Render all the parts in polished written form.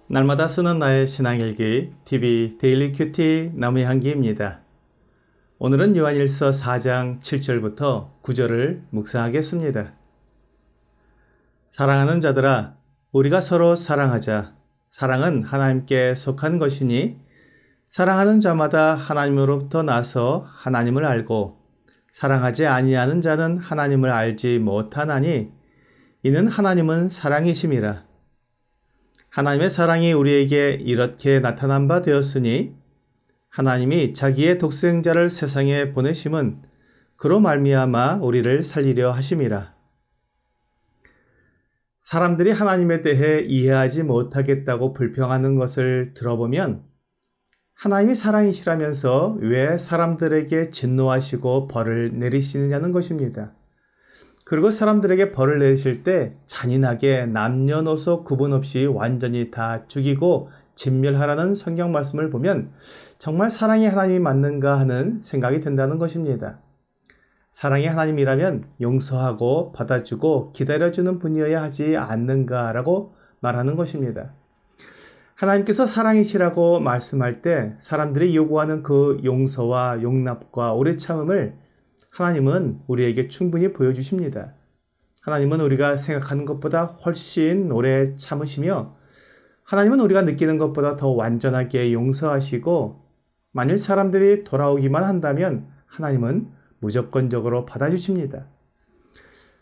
날마다 쓰는 나의 신앙일기 TV 데일리 큐티 나무의 향기입니다. 오늘은 요한일서 4장 7절부터 9절을 묵상하겠습니다. 사랑하는 자들아, 우리가 서로 사랑하자. 사랑은 하나님께 속한 것이니 사랑하는 자마다 하나님으로부터 나서 하나님을 알고 사랑하지 아니하는 자는 하나님을 알지 못하나니 이는 하나님은 사랑이심이라. 하나님의 사랑이 우리에게 이렇게 나타난 바 되었으니 하나님이 자기의 독생자를 세상에 보내심은 그로 말미암아 우리를 살리려 하심이라. 사람들이 하나님에 대해 이해하지 못하겠다고 불평하는 것을 들어보면 하나님이 사랑이시라면서 왜 사람들에게 진노하시고 벌을 내리시느냐는 것입니다. 그리고 사람들에게 벌을 내리실 때 잔인하게 남녀노소 구분 없이 완전히 다 죽이고 진멸하라는 성경 말씀을 보면 정말 사랑의 하나님이 맞는가 하는 생각이 든다는 것입니다. 사랑의 하나님이라면 용서하고 받아주고 기다려주는 분이어야 하지 않는가라고 말하는 것입니다. 하나님께서 사랑이시라고 말씀할 때 사람들이 요구하는 그 용서와 용납과 오래 참음을 하나님은 우리에게 충분히 보여주십니다. 하나님은 우리가 생각하는 것보다 훨씬 오래 참으시며 하나님은 우리가 느끼는 것보다 더 완전하게 용서하시고 만일 사람들이 돌아오기만 한다면 하나님은 무조건적으로 받아주십니다.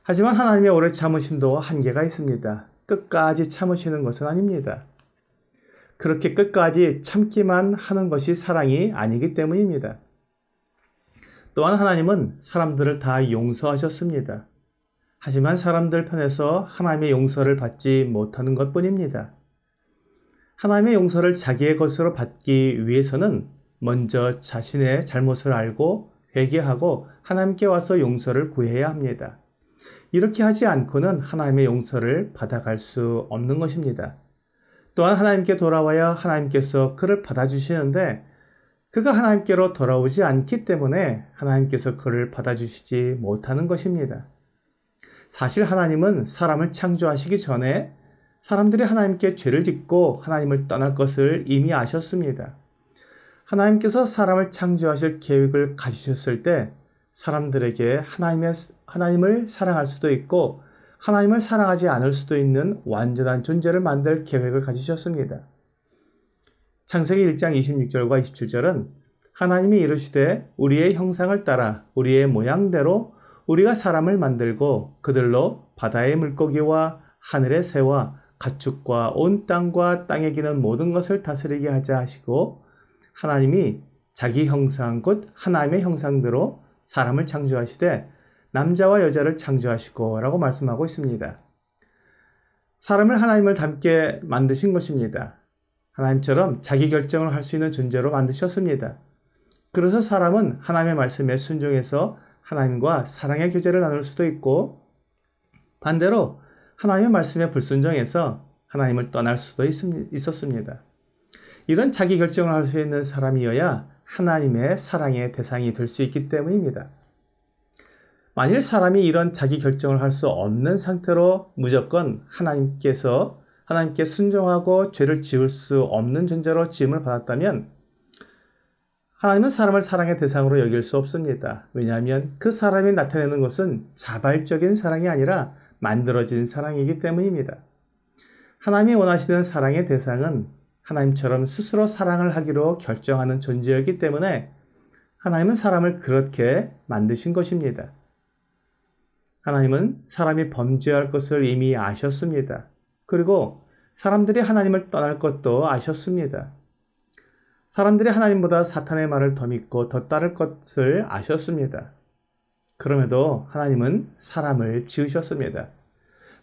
하지만 하나님의 오래 참으심도 한계가 있습니다. 끝까지 참으시는 것은 아닙니다. 그렇게 끝까지 참기만 하는 것이 사랑이 아니기 때문입니다. 또한 하나님은 사람들을 다 용서하셨습니다. 하지만 사람들 편에서 하나님의 용서를 받지 못하는 것뿐입니다. 하나님의 용서를 자기의 것으로 받기 위해서는 먼저 자신의 잘못을 알고 회개하고 하나님께 와서 용서를 구해야 합니다. 이렇게 하지 않고는 하나님의 용서를 받아갈 수 없는 것입니다. 또한 하나님께 돌아와야 하나님께서 그를 받아주시는데 그가 하나님께로 돌아오지 않기 때문에 하나님께서 그를 받아주시지 못하는 것입니다. 사실 하나님은 사람을 창조하시기 전에 사람들이 하나님께 죄를 짓고 하나님을 떠날 것을 이미 아셨습니다. 하나님께서 사람을 창조하실 계획을 가지셨을 때 사람들에게 하나님을 사랑할 수도 있고 하나님을 사랑하지 않을 수도 있는 완전한 존재를 만들 계획을 가지셨습니다. 창세기 1장 26절과 27절은 하나님이 이르시되 우리의 형상을 따라 우리의 모양대로 우리가 사람을 만들고 그들로 바다의 물고기와 하늘의 새와 가축과 온 땅과 땅에 기는 모든 것을 다스리게 하자 하시고 하나님이 자기 형상 곧 하나님의 형상대로 사람을 창조하시되 남자와 여자를 창조하시고 라고 말씀하고 있습니다. 사람을 하나님을 닮게 만드신 것입니다. 하나님처럼 자기 결정을 할 수 있는 존재로 만드셨습니다. 그래서 사람은 하나님의 말씀에 순종해서 하나님과 사랑의 교제를 나눌 수도 있고 반대로 하나님의 말씀에 불순종해서 하나님을 떠날 수도 있었습니다. 이런 자기 결정을 할 수 있는 사람이어야 하나님의 사랑의 대상이 될 수 있기 때문입니다. 만일 사람이 이런 자기 결정을 할 수 없는 상태로 무조건 하나님께 순종하고 죄를 지을 수 없는 존재로 지음을 받았다면 하나님은 사람을 사랑의 대상으로 여길 수 없습니다. 왜냐하면 그 사람이 나타내는 것은 자발적인 사랑이 아니라 만들어진 사랑이기 때문입니다. 하나님이 원하시는 사랑의 대상은 하나님처럼 스스로 사랑을 하기로 결정하는 존재이기 때문에 하나님은 사람을 그렇게 만드신 것입니다. 하나님은 사람이 범죄할 것을 이미 아셨습니다. 그리고 사람들이 하나님을 떠날 것도 아셨습니다. 사람들이 하나님보다 사탄의 말을 더 믿고 더 따를 것을 아셨습니다. 그럼에도 하나님은 사람을 지으셨습니다.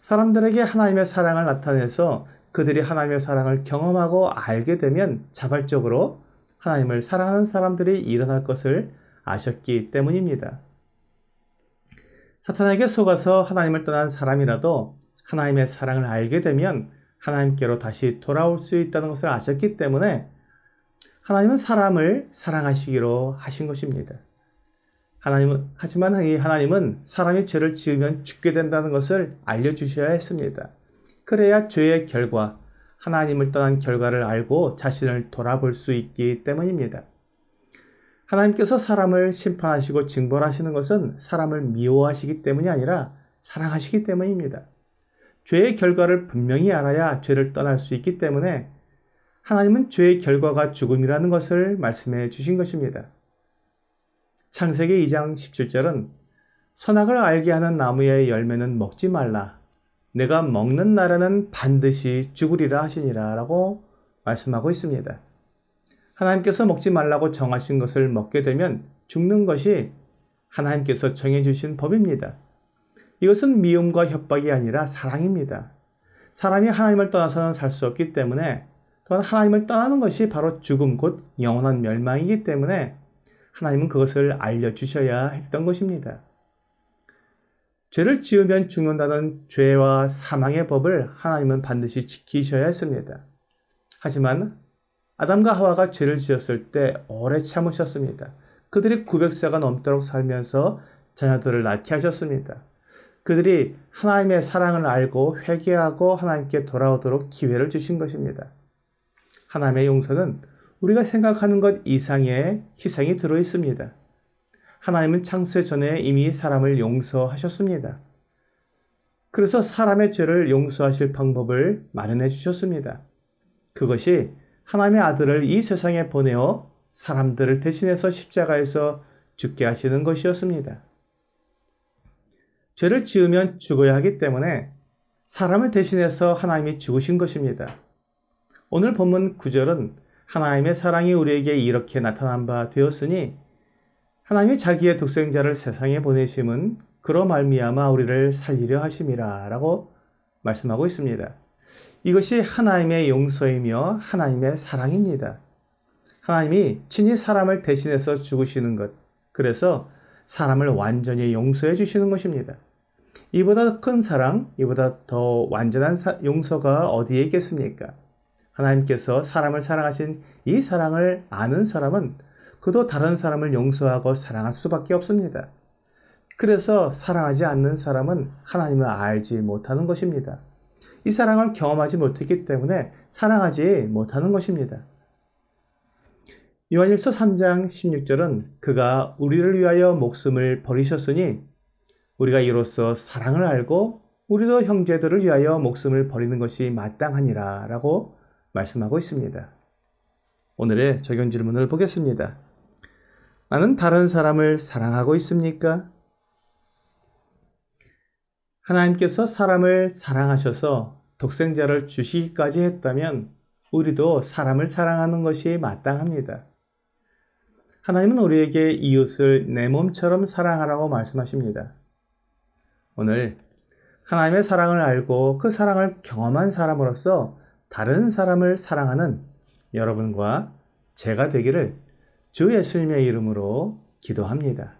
사람들에게 하나님의 사랑을 나타내서 그들이 하나님의 사랑을 경험하고 알게 되면 자발적으로 하나님을 사랑하는 사람들이 일어날 것을 아셨기 때문입니다. 사탄에게 속아서 하나님을 떠난 사람이라도 하나님의 사랑을 알게 되면 하나님께로 다시 돌아올 수 있다는 것을 아셨기 때문에 하나님은 사람을 사랑하시기로 하신 것입니다. 하지만 하나님은 사람이 죄를 지으면 죽게 된다는 것을 알려주셔야 했습니다. 그래야 죄의 결과, 하나님을 떠난 결과를 알고 자신을 돌아볼 수 있기 때문입니다. 하나님께서 사람을 심판하시고 징벌하시는 것은 사람을 미워하시기 때문이 아니라 사랑하시기 때문입니다. 죄의 결과를 분명히 알아야 죄를 떠날 수 있기 때문에 하나님은 죄의 결과가 죽음이라는 것을 말씀해 주신 것입니다. 창세기 2장 17절은 선악을 알게 하는 나무의 열매는 먹지 말라. 내가 먹는 날에는 반드시 죽으리라 하시니라 라고 말씀하고 있습니다. 하나님께서 먹지 말라고 정하신 것을 먹게 되면 죽는 것이 하나님께서 정해주신 법입니다. 이것은 미움과 협박이 아니라 사랑입니다. 사람이 하나님을 떠나서는 살 수 없기 때문에 또한 하나님을 떠나는 것이 바로 죽음 곧 영원한 멸망이기 때문에 하나님은 그것을 알려주셔야 했던 것입니다. 죄를 지으면 죽는다는 죄와 사망의 법을 하나님은 반드시 지키셔야 했습니다. 하지만 아담과 하와가 죄를 지었을 때 오래 참으셨습니다. 그들이 900세가 넘도록 살면서 자녀들을 낳게 하셨습니다. 그들이 하나님의 사랑을 알고 회개하고 하나님께 돌아오도록 기회를 주신 것입니다. 하나님의 용서는 우리가 생각하는 것 이상의 희생이 들어 있습니다. 하나님은 창세 전에 이미 사람을 용서하셨습니다. 그래서 사람의 죄를 용서하실 방법을 마련해 주셨습니다. 그것이 하나님의 아들을 이 세상에 보내어 사람들을 대신해서 십자가에서 죽게 하시는 것이었습니다. 죄를 지으면 죽어야 하기 때문에 사람을 대신해서 하나님이 죽으신 것입니다. 오늘 본문 9절은 하나님의 사랑이 우리에게 이렇게 나타난 바 되었으니 하나님이 자기의 독생자를 세상에 보내심은 그로 말미암아 우리를 살리려 하심이라 라고 말씀하고 있습니다. 이것이 하나님의 용서이며 하나님의 사랑입니다. 하나님이 친히 사람을 대신해서 죽으시는 것, 그래서 사람을 완전히 용서해 주시는 것입니다. 이보다 더 큰 사랑, 이보다 더 완전한 용서가 어디에 있겠습니까? 하나님께서 사람을 사랑하신 이 사랑을 아는 사람은 그도 다른 사람을 용서하고 사랑할 수밖에 없습니다. 그래서 사랑하지 않는 사람은 하나님을 알지 못하는 것입니다. 이 사랑을 경험하지 못했기 때문에 사랑하지 못하는 것입니다. 요한일서 3장 16절은 그가 우리를 위하여 목숨을 버리셨으니 우리가 이로써 사랑을 알고 우리도 형제들을 위하여 목숨을 버리는 것이 마땅하니라 라고 말씀하고 있습니다. 오늘의 적용 질문을 보겠습니다. 나는 다른 사람을 사랑하고 있습니까? 하나님께서 사람을 사랑하셔서 독생자를 주시기까지 했다면 우리도 사람을 사랑하는 것이 마땅합니다. 하나님은 우리에게 이웃을 내 몸처럼 사랑하라고 말씀하십니다. 오늘 하나님의 사랑을 알고 그 사랑을 경험한 사람으로서 다른 사람을 사랑하는 여러분과 제가 되기를 주 예수님의 이름으로 기도합니다.